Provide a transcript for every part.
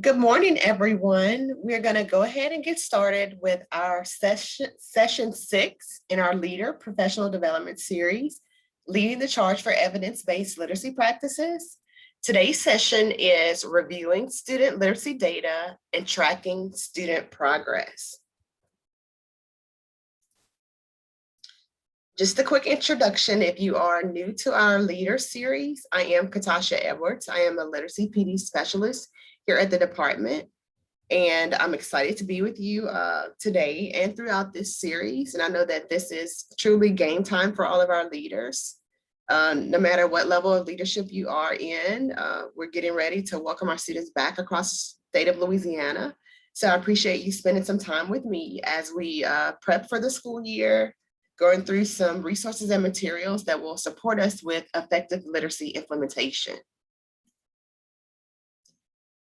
Good morning, everyone. We're going to go ahead and get started with our session 6 in our Leader Professional Development Series, Leading the Charge for Evidence-Based Literacy Practices. Today's session is reviewing student literacy data and tracking student progress. Just a quick introduction, if you are new to our Leader series, I am Katasha Edwards. I am a literacy PD specialist here at the department. And I'm excited to be with you today and throughout this series. And I know that this is truly game time for all of our leaders. No matter what level of leadership you are in, we're getting ready to welcome our students back across the state of Louisiana. So I appreciate you spending some time with me as we prep for the school year, going through some resources and materials that will support us with effective literacy implementation.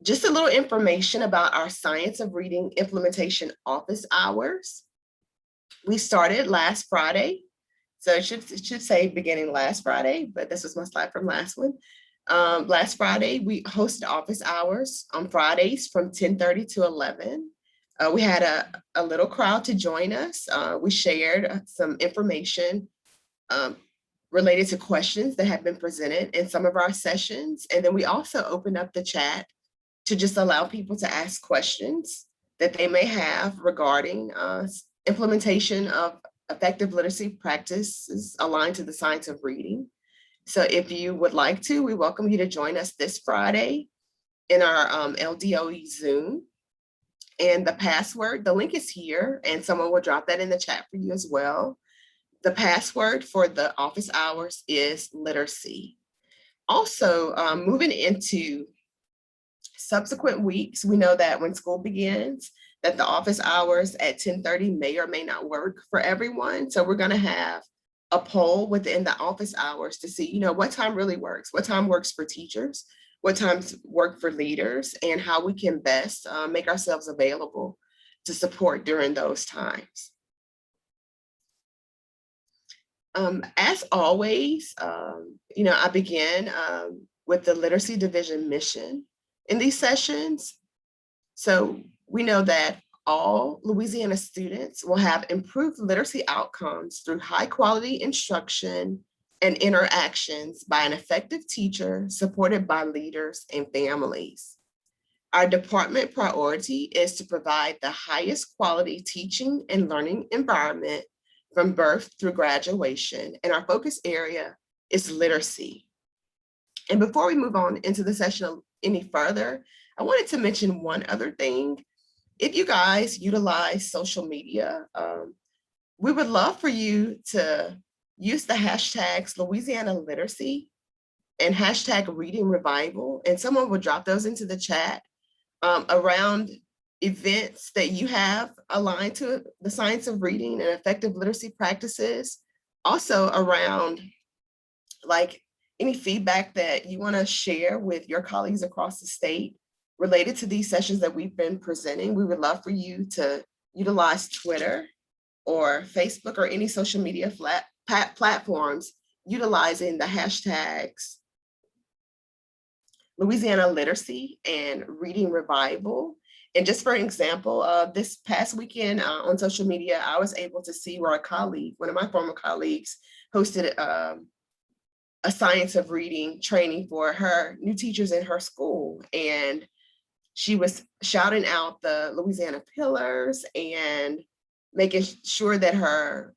Just a little information about our Science of Reading implementation office hours. We started last Friday. So it should say beginning last Friday, but this was my slide from last one. Last Friday, we hosted office hours on Fridays from 10:30 to 11. We had a little crowd to join us. We shared some information related to questions that have been presented in some of our sessions. And then we also opened up the chat to just allow people to ask questions that they may have regarding implementation of effective literacy practices aligned to the science of reading. So if you would like to, we welcome you to join us this Friday in our LDOE Zoom. And the password, the link is here, and someone will drop that in the chat for you as well. The password for the office hours is literacy. Also, moving into subsequent weeks, we know that when school begins, that the office hours at 10:30 may or may not work for everyone. So we're going to have a poll within the office hours to see, what time really works, what time works for teachers, what times work for leaders, and how we can best make ourselves available to support during those times. As always, I begin with the Literacy Division mission in these sessions. So we know that all Louisiana students will have improved literacy outcomes through high quality instruction and interactions by an effective teacher supported by leaders and families. Our department priority is to provide the highest quality teaching and learning environment from birth through graduation, and our focus area is literacy. And before we move on into the session any further, I wanted to mention one other thing. If you guys utilize social media, we would love for you to use the hashtags Louisiana Literacy and hashtag Reading Revival, and someone will drop those into the chat around events that you have aligned to the science of reading and effective literacy practices. Also around like any feedback that you want to share with your colleagues across the state related to these sessions that we've been presenting. We would love for you to utilize Twitter or Facebook or any social media platforms utilizing the hashtags Louisiana Literacy and Reading Revival. And just for example, this past weekend on social media, I was able to see where a colleague, one of my former colleagues, hosted a science of reading training for her new teachers in her school. And she was shouting out the Louisiana pillars and making sure that her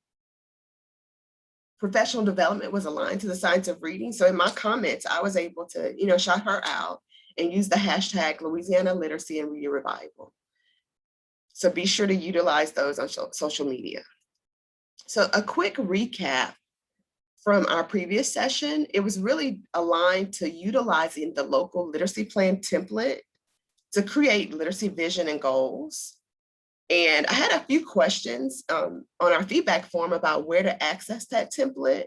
professional development was aligned to the science of reading. So in my comments, I was able to, shout her out and use the hashtag Louisiana Literacy and Reading Revival. So be sure to utilize those on social media. So a quick recap from our previous session, it was really aligned to utilizing the local literacy plan template to create literacy vision and goals. And I had a few questions on our feedback form about where to access that template.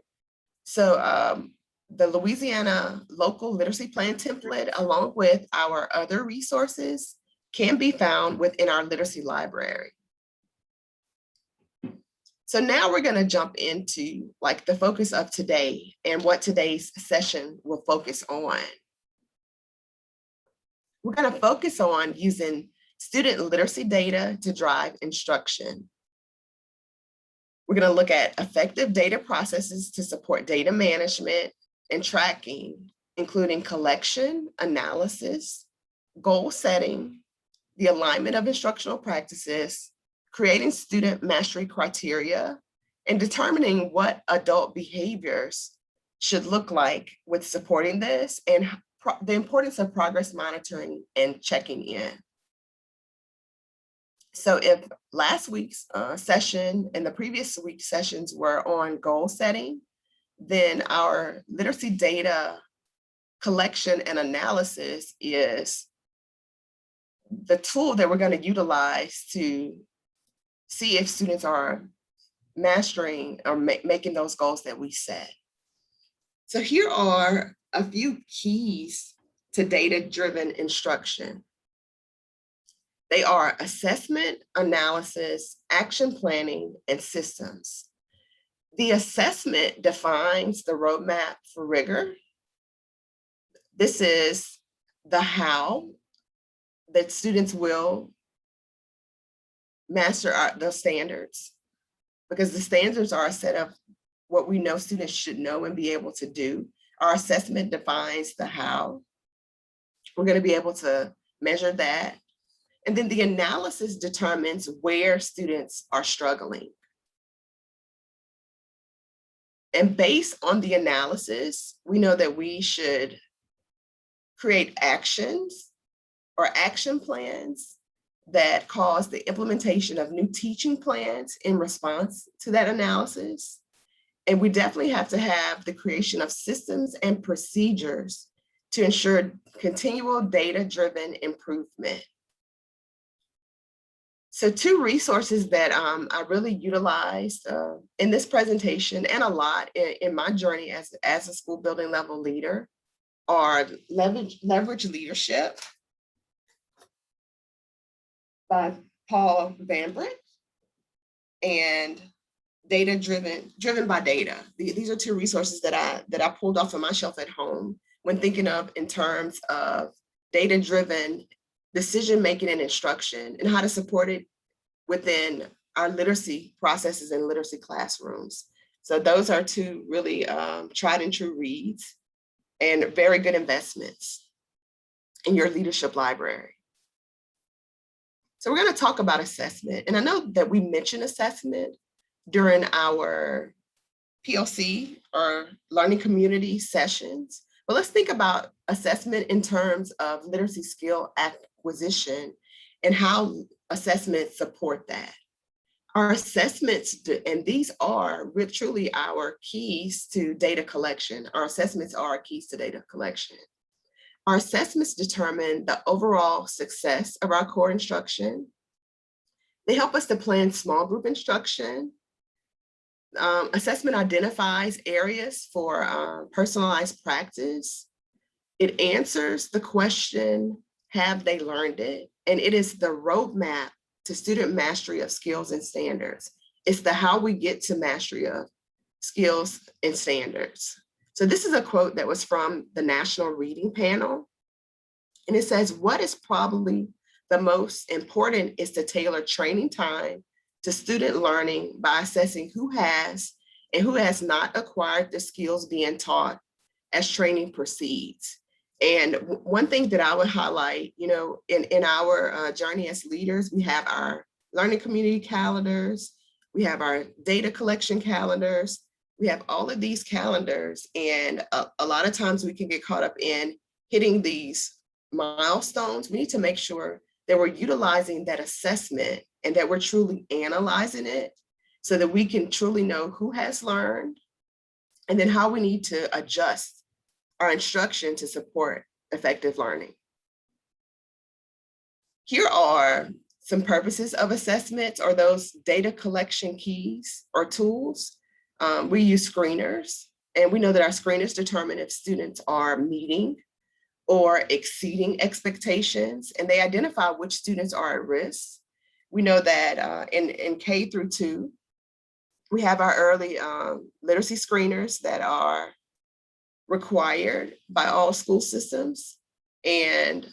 So the Louisiana local literacy plan template, along with our other resources, can be found within our literacy library. So now we're going to jump into like the focus of today and what today's session will focus on. We're going to focus on using student literacy data to drive instruction. We're going to look at effective data processes to support data management and tracking, including collection, analysis, goal setting, the alignment of instructional practices, creating student mastery criteria, and determining what adult behaviors should look like with supporting this, and the importance of progress monitoring and checking in. So if last week's session and the previous week's sessions were on goal setting, then our literacy data collection and analysis is the tool that we're going to utilize to see if students are mastering or making those goals that we set. So here are a few keys to data-driven instruction. They are assessment, analysis, action planning, and systems. The assessment defines the roadmap for rigor. This is the how that students will master the standards, because the standards are a set of what we know students should know and be able to do. Our assessment defines the how. We're going to be able to measure that. And then the analysis determines where students are struggling. And based on the analysis, we know that we should create actions or action plans that cause the implementation of new teaching plans in response to that analysis. And we definitely have to have the creation of systems and procedures to ensure continual data-driven improvement. So two resources that I really utilized in this presentation and a lot in my journey as a school building level leader are Leverage Leadership by Paul Van and Driven by Data. These are two resources that I pulled off of my shelf at home when thinking of in terms of data-driven decision-making and instruction and how to support it within our literacy processes and literacy classrooms. So those are two really tried and true reads and very good investments in your leadership library. So we're going to talk about assessment. And I know that we mentioned assessment during our PLC or learning community sessions, but let's think about assessment in terms of literacy skill acquisition and how assessments support that. Our assessments, and these are truly our keys to data collection. Our assessments are keys to data collection. Our assessments determine the overall success of our core instruction. They help us to plan small group instruction. Assessment identifies areas for personalized practice. It answers the question, have they learned it? And it is the roadmap to student mastery of skills and standards. It's the how we get to mastery of skills and standards. So this is a quote that was from the National Reading Panel. And it says, what is probably the most important is to tailor training time to student learning by assessing who has and who has not acquired the skills being taught as training proceeds. And one thing that I would highlight, in our journey as leaders, we have our learning community calendars, we have our data collection calendars, we have all of these calendars, and a lot of times we can get caught up in hitting these milestones. We need to make sure that we're utilizing that assessment and that we're truly analyzing it so that we can truly know who has learned and then how we need to adjust our instruction to support effective learning. Here are some purposes of assessments or those data collection keys or tools. We use screeners, and we know that our screeners determine if students are meeting or exceeding expectations, and they identify which students are at risk. We know that in K through 2, we have our early literacy screeners that are required by all school systems. And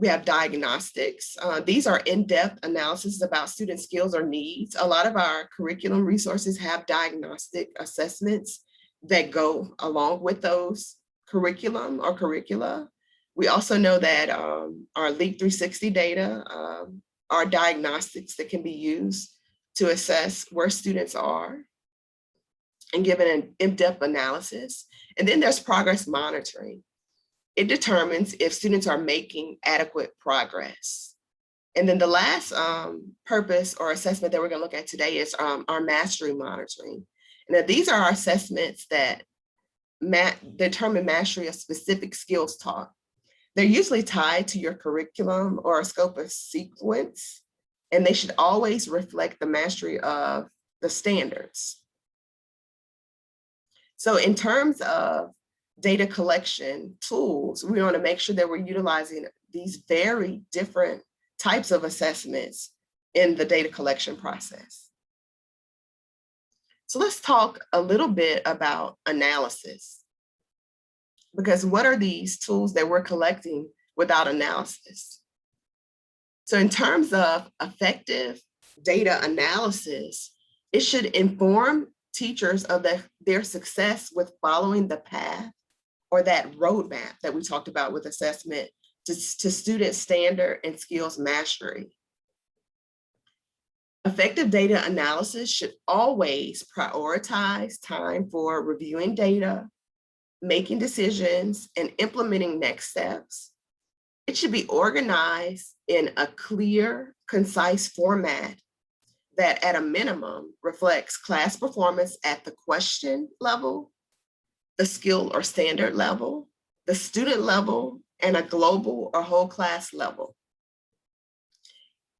We have diagnostics. These are in-depth analysis about student skills or needs. A lot of our curriculum resources have diagnostic assessments that go along with those curriculum or curricula. We also know that our Leap 360 data are diagnostics that can be used to assess where students are and give an in-depth analysis. And then there's progress monitoring. It determines if students are making adequate progress. And then the last purpose or assessment that we're going to look at today is our mastery monitoring. And these are our assessments that determine mastery of specific skills taught. They're usually tied to your curriculum or a scope of sequence, and they should always reflect the mastery of the standards. So in terms of data collection tools, we want to make sure that we're utilizing these very different types of assessments in the data collection process. So let's talk a little bit about analysis, because what are these tools that we're collecting without analysis? So in terms of effective data analysis, it should inform teachers of their success with following the path or that roadmap that we talked about with assessment to student standard and skills mastery. Effective data analysis should always prioritize time for reviewing data, making decisions, and implementing next steps. It should be organized in a clear, concise format that at a minimum reflects class performance at the question level, the skill or standard level, the student level, and a global or whole class level.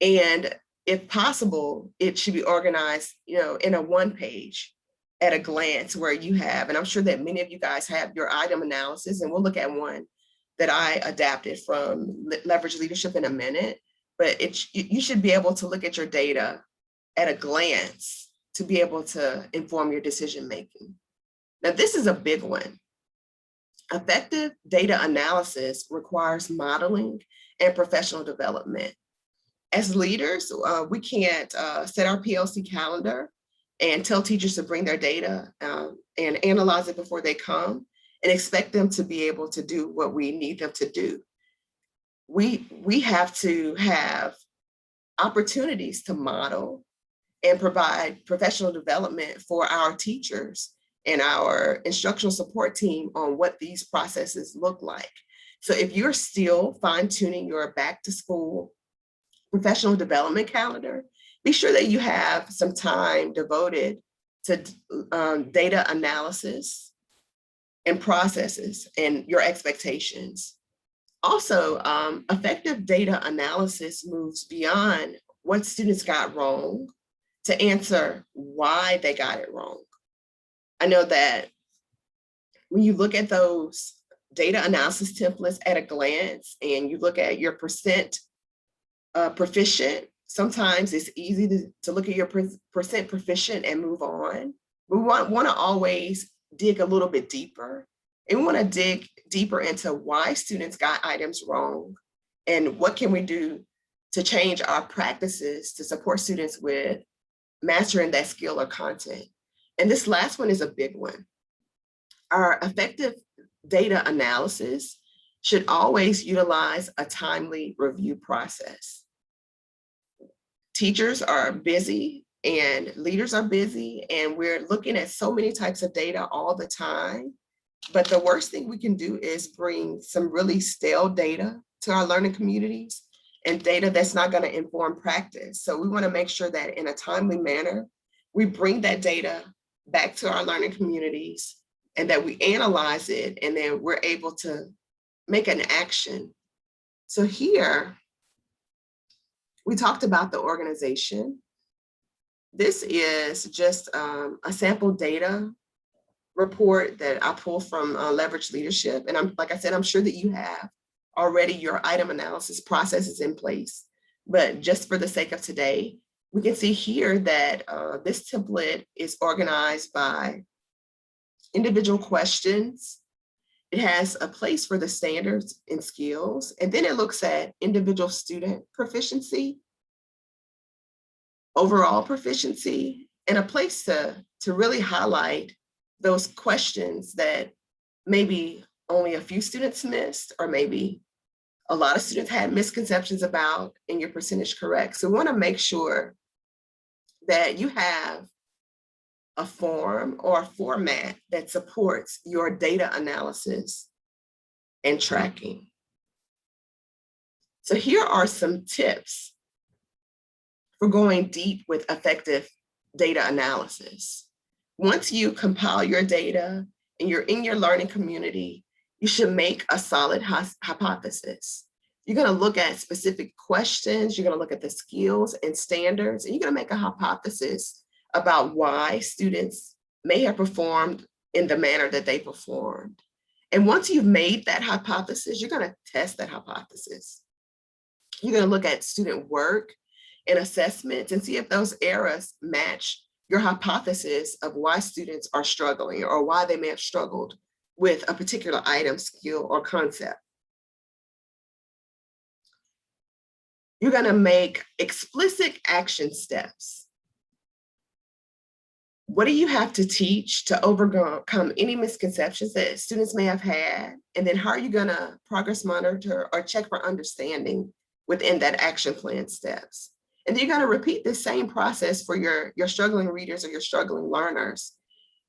And if possible, it should be organized, in a one page at a glance where you have, and I'm sure that many of you guys have your item analysis, and we'll look at one that I adapted from Leverage Leadership in a minute, but you should be able to look at your data at a glance to be able to inform your decision making. Now, this is a big one. Effective data analysis requires modeling and professional development. As leaders, we can't set our PLC calendar and tell teachers to bring their data and analyze it before they come and expect them to be able to do what we need them to do. We have to have opportunities to model and provide professional development for our teachers and our instructional support team on what these processes look like. So if you're still fine-tuning your back to school professional development calendar, be sure that you have some time devoted to data analysis and processes and your expectations. Also, effective data analysis moves beyond what students got wrong to answer why they got it wrong. I know that when you look at those data analysis templates at a glance and you look at your percent proficient, sometimes it's easy to look at your percent proficient and move on. We want to always dig a little bit deeper, and we want to dig deeper into why students got items wrong and what can we do to change our practices to support students with mastering that skill or content. And this last one is a big one. Our effective data analysis should always utilize a timely review process. Teachers are busy and leaders are busy, and we're looking at so many types of data all the time. But the worst thing we can do is bring some really stale data to our learning communities and data that's not going to inform practice. So we want to make sure that in a timely manner, we bring that data back to our learning communities and that we analyze it, and then we're able to make an action. So here, we talked about the organization. This is just a sample data report that I pulled from Leverage Leadership. And like I said, I'm sure that you have already your item analysis processes in place. But just for the sake of today, we can see here that this template is organized by individual questions It has a place for the standards and skills, and then it looks at individual student proficiency, overall proficiency, and a place to really highlight those questions that maybe only a few students missed, or maybe a lot of students had misconceptions about, and your percentage correct. So we want to make sure that you have a form or a format that supports your data analysis and tracking. So here are some tips for going deep with effective data analysis. Once you compile your data and you're in your learning community, you should make a solid hypothesis. You're going to look at specific questions, you're going to look at the skills and standards, and you're going to make a hypothesis about why students may have performed in the manner that they performed. And once you've made that hypothesis, you're going to test that hypothesis. You're going to look at student work and assessments and see if those errors match your hypothesis of why students are struggling or why they may have struggled with a particular item, skill, or concept. You're going to make explicit action steps. What do you have to teach to overcome any misconceptions that students may have had? And then how are you going to progress monitor or check for understanding within that action plan steps? And then you're going to repeat the same process for your struggling readers or your struggling learners.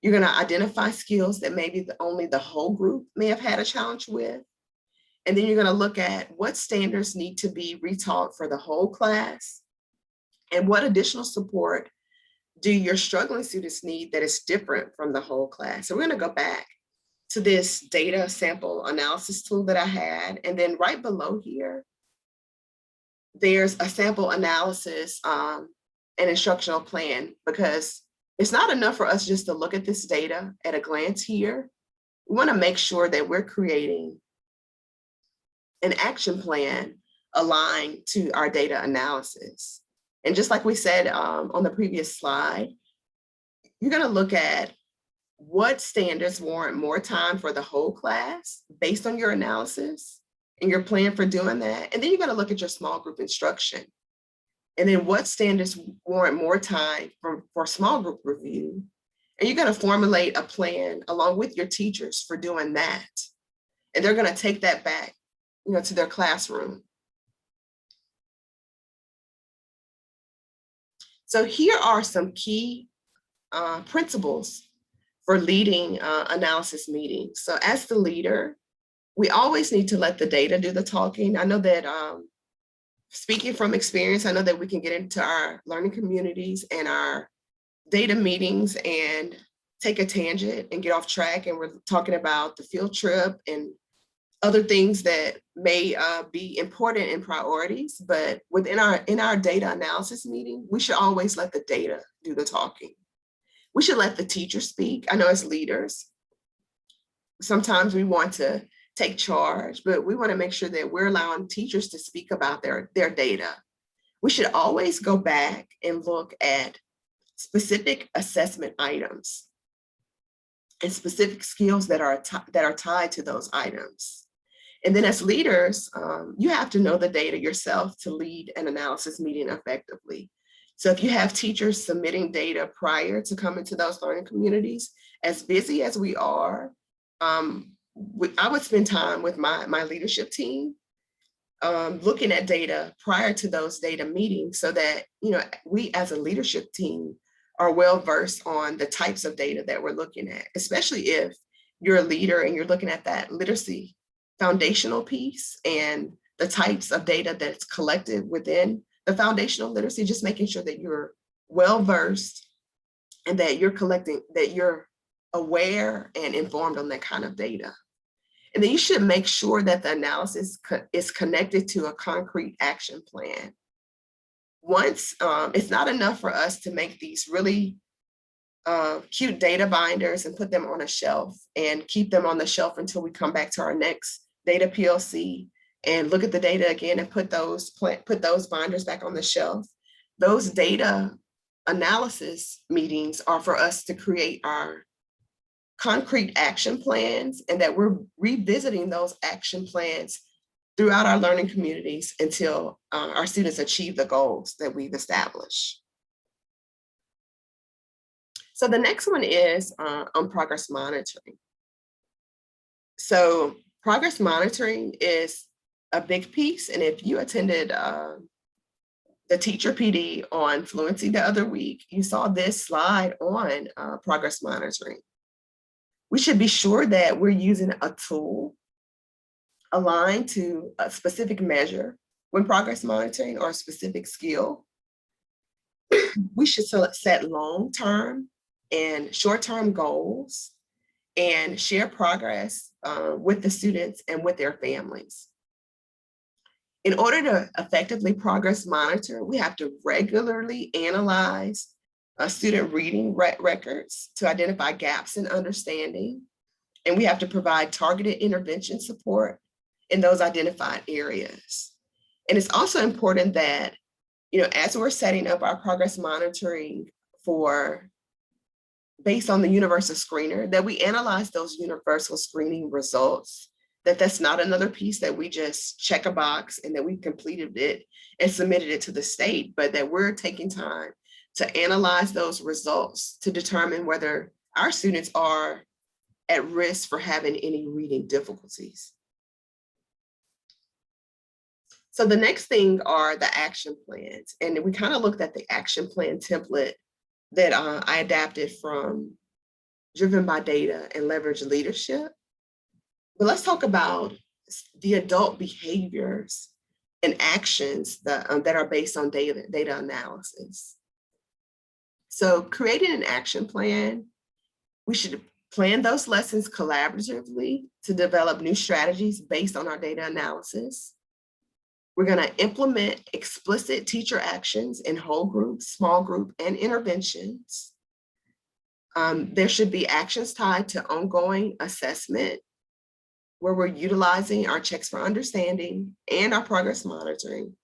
You're going to identify skills that maybe only the whole group may have had a challenge with. And then you're going to look at what standards need to be retaught for the whole class, and what additional support do your struggling students need that is different from the whole class. So we're going to go back to this data sample analysis tool that I had. And then right below here, there's a sample analysis and instructional plan, because it's not enough for us just to look at this data at a glance here. We want to make sure that we're creating an action plan aligned to our data analysis. And just like we said on the previous slide, you're going to look at what standards warrant more time for the whole class based on your analysis and your plan for doing that. And then you're going to look at your small group instruction. And then what standards warrant more time for small group review. And you're going to formulate a plan along with your teachers for doing that. And they're going to take that back, to their classroom. So here are some key principles for leading analysis meetings. So as the leader, we always need to let the data do the talking. I know that speaking from experience, I know that we can get into our learning communities and our data meetings and take a tangent and get off track. And we're talking about the field trip and other things that may be important in priorities, but in our data analysis meeting, we should always let the data do the talking. We should let the teacher speak. I know as leaders, sometimes we want to take charge, but we want to make sure that we're allowing teachers to speak about their data. We should always go back and look at specific assessment items and specific skills that are tied to those items. And then as leaders, you have to know the data yourself to lead an analysis meeting effectively. So if you have teachers submitting data prior to coming to those learning communities, as busy as we are, I would spend time with my leadership team looking at data prior to those data meetings, so that we as a leadership team are well versed on the types of data that we're looking at, especially if you're a leader and you're looking at that literacy foundational piece and the types of data that's collected within the foundational literacy, just making sure that you're well versed and that you're aware and informed on that kind of data. And then you should make sure that the analysis is connected to a concrete action plan. Once, it's not enough for us to make these really cute data binders and put them on a shelf and keep them on the shelf until we come back to our next data PLC and look at the data again and put those binders back on the shelf. Those data analysis meetings are for us to create our concrete action plans, and that we're revisiting those action plans throughout our learning communities until our students achieve the goals that we've established. So the next one is on progress monitoring. So progress monitoring is a big piece, and if you attended the teacher PD on fluency the other week, you saw this slide on progress monitoring. We should be sure that we're using a tool aligned to a specific measure when progress monitoring or a specific skill. We should set long-term and short-term goals and share progress with the students and with their families. In order to effectively progress monitor, we have to regularly analyze student reading records to identify gaps in understanding, and we have to provide targeted intervention support in those identified areas. And it's also important that, as we're setting up our progress monitoring based on the universal screener, that we analyze those universal screening results, that's not another piece that we just check a box and that we completed it and submitted it to the state, but that we're taking time to analyze those results to determine whether our students are at risk for having any reading difficulties. So the next thing are the action plans. And we kind of looked at the action plan template that I adapted from Driven by Data and Leverage Leadership. But let's talk about the adult behaviors and actions that are based on data analysis. So creating an action plan, we should plan those lessons collaboratively to develop new strategies based on our data analysis. We're going to implement explicit teacher actions in whole group, small group, and interventions. There should be actions tied to ongoing assessment, where we're utilizing our checks for understanding and our progress monitoring,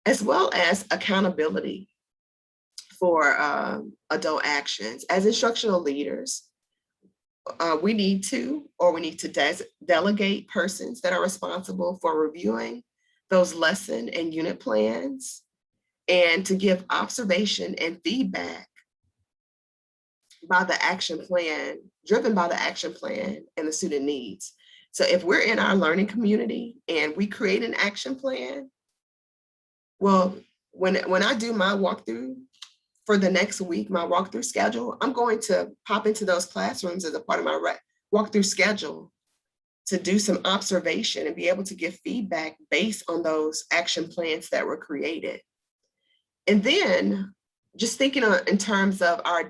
as well as accountability for adult actions. As instructional leaders, we need to delegate persons that are responsible for reviewing those lesson and unit plans, and to give observation and feedback by the action plan, driven by the action plan and the student needs. So if we're in our learning community and we create an action plan, well, when I do my walkthrough for the next week, my walkthrough schedule, I'm going to pop into those classrooms as a part of my walkthrough schedule to do some observation and be able to give feedback based on those action plans that were created. And then just thinking in terms of our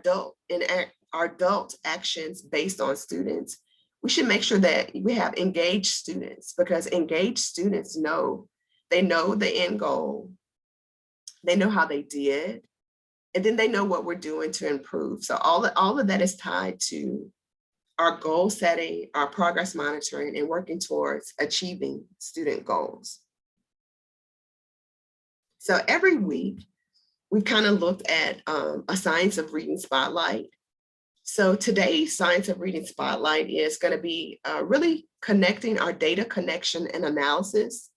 adult actions based on students, we should make sure that we have engaged students, because engaged students know the end goal, they know how they did, and then they know what we're doing to improve. So all of that is tied to our goal setting, our progress monitoring, and working towards achieving student goals. So every week, we've kind of looked at a Science of Reading Spotlight. So today's Science of Reading Spotlight is going to be really connecting our data connection and analysis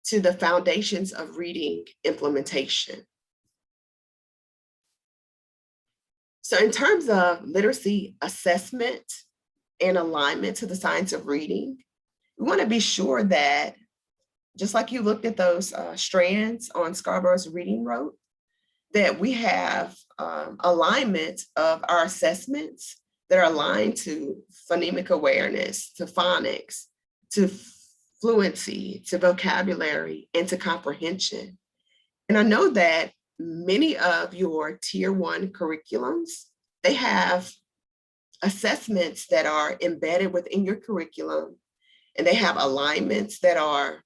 to the foundations of reading implementation. So in terms of literacy assessment and alignment to the science of reading, we want to be sure that, just like you looked at those strands on Scarborough's reading rope, that we have alignment of our assessments that are aligned to phonemic awareness, to phonics, to fluency, to vocabulary, and to comprehension. And I know that many of your Tier 1 curriculums, they have assessments that are embedded within your curriculum, and they have alignments that are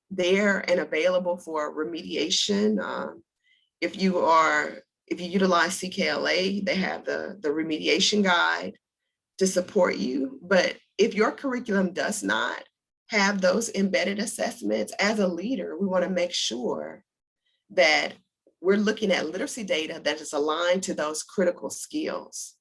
there and available for remediation. If you utilize CKLA, they have the remediation guide to support you. But if your curriculum does not have those embedded assessments, as a leader, we want to make sure that we're looking at literacy data that is aligned to those critical skills.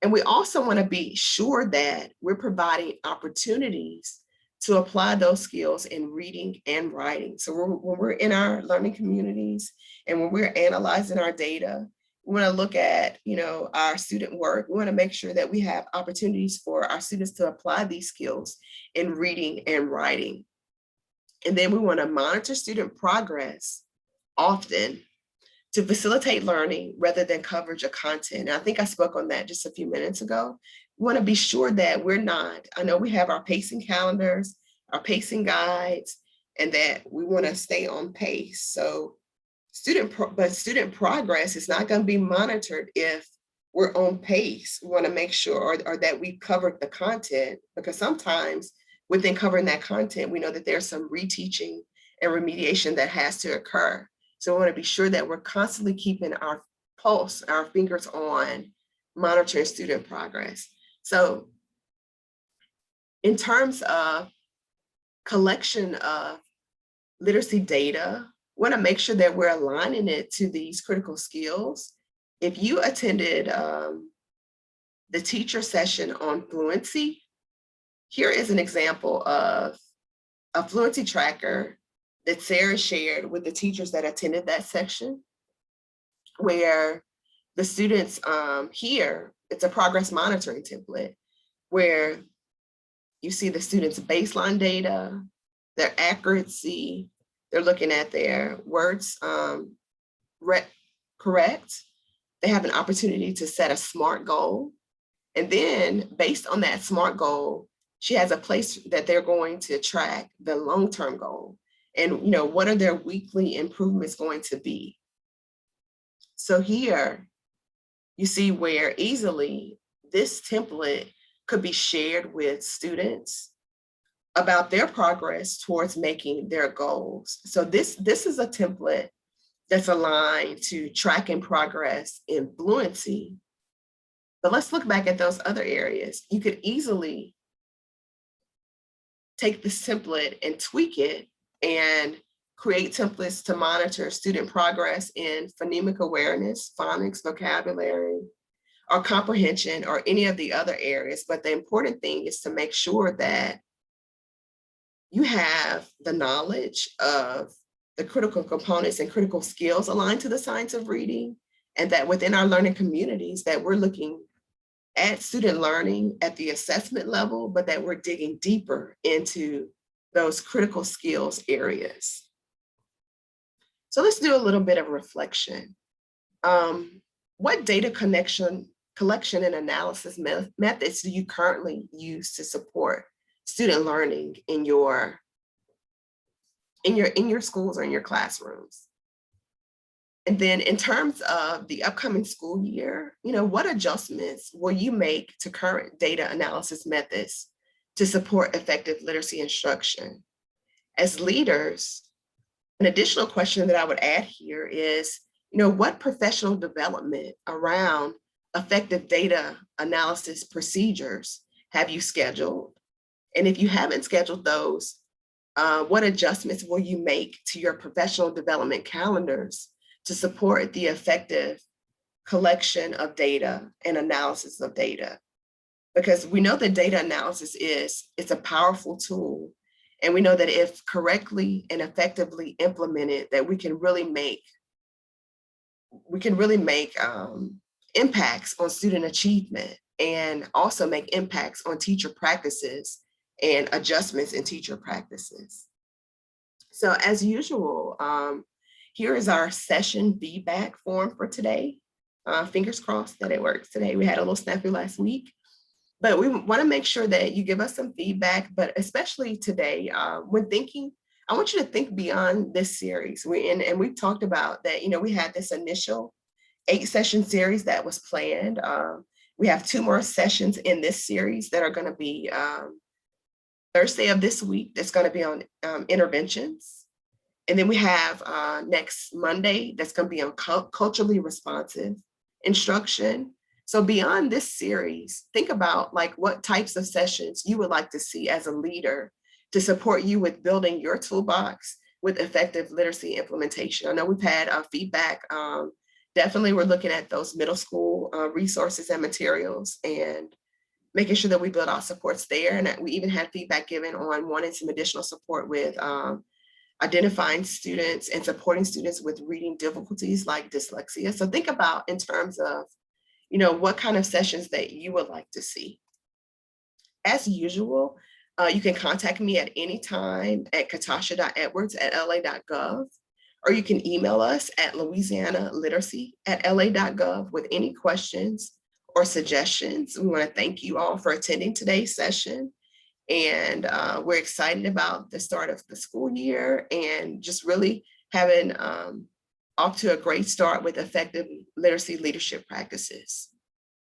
And we also want to be sure that we're providing opportunities to apply those skills in reading and writing. So when we're in our learning communities and when we're analyzing our data, we want to look at, our student work. We want to make sure that we have opportunities for our students to apply these skills in reading and writing. And then we want to monitor student progress often to facilitate learning rather than coverage of content. And I think I spoke on that just a few minutes ago. We want to be sure that we're not, I know we have our pacing calendars, our pacing guides, and that we want to stay on pace. So student progress is not going to be monitored if we're on pace. We want to make sure or that we covered the content, because sometimes within covering that content, we know that there's some reteaching and remediation that has to occur. So we want to be sure that we're constantly keeping our pulse, our fingers on monitoring student progress. So in terms of collection of literacy data, we want to make sure that we're aligning it to these critical skills. If you attended the teacher session on fluency, here is an example of a fluency tracker that Sarah shared with the teachers that attended that section, where the students here, it's a progress monitoring template, where you see the students' baseline data, their accuracy, they're looking at their words correct. They have an opportunity to set a SMART goal. And then based on that SMART goal, she has a place that they're going to track the long-term goal. And what are their weekly improvements going to be? So here you see where easily this template could be shared with students about their progress towards making their goals. So this is a template that's aligned to tracking progress in fluency. But let's look back at those other areas. You could easily take this template and tweak it and create templates to monitor student progress in phonemic awareness, phonics, vocabulary, or comprehension, or any of the other areas. But the important thing is to make sure that you have the knowledge of the critical components and critical skills aligned to the science of reading, and that within our learning communities that we're looking at student learning at the assessment level, but that we're digging deeper into those critical skills areas. So let's do a little bit of reflection. What data collection and analysis methods do you currently use to support student learning in your schools or in your classrooms? And then in terms of the upcoming school year, what adjustments will you make to current data analysis methods to support effective literacy instruction? As leaders, an additional question that I would add here is, what professional development around effective data analysis procedures have you scheduled? And if you haven't scheduled those, what adjustments will you make to your professional development calendars to support the effective collection of data and analysis of data? Because we know that data analysis it's a powerful tool. And we know that if correctly and effectively implemented, that we can really make impacts on student achievement, and also make impacts on teacher practices and adjustments in teacher practices. So as usual, here is our session feedback form for today. Fingers crossed that it works today. We had a little snafu last week, but we want to make sure that you give us some feedback, but especially today, when thinking, I want you to think beyond this series. We've talked about that, we had this initial 8-session series that was planned. We have 2 more sessions in this series that are going to be Thursday of this week, that's going to be on interventions. And then we have next Monday, that's going to be on culturally responsive instruction. So beyond this series, think about what types of sessions you would like to see as a leader to support you with building your toolbox with effective literacy implementation. I know we've had feedback definitely we're looking at those middle school resources and materials and making sure that we build out supports there. And that we even had feedback given on wanting some additional support with identifying students and supporting students with reading difficulties like dyslexia. So think about in terms of, what kind of sessions that you would like to see. As usual, you can contact me at any time at katasha.edwards@la.gov, or you can email us at louisianaliteracy@la.gov with any questions or suggestions. We want to thank you all for attending today's session. And we're excited about the start of the school year and just really having off to a great start with effective literacy leadership practices.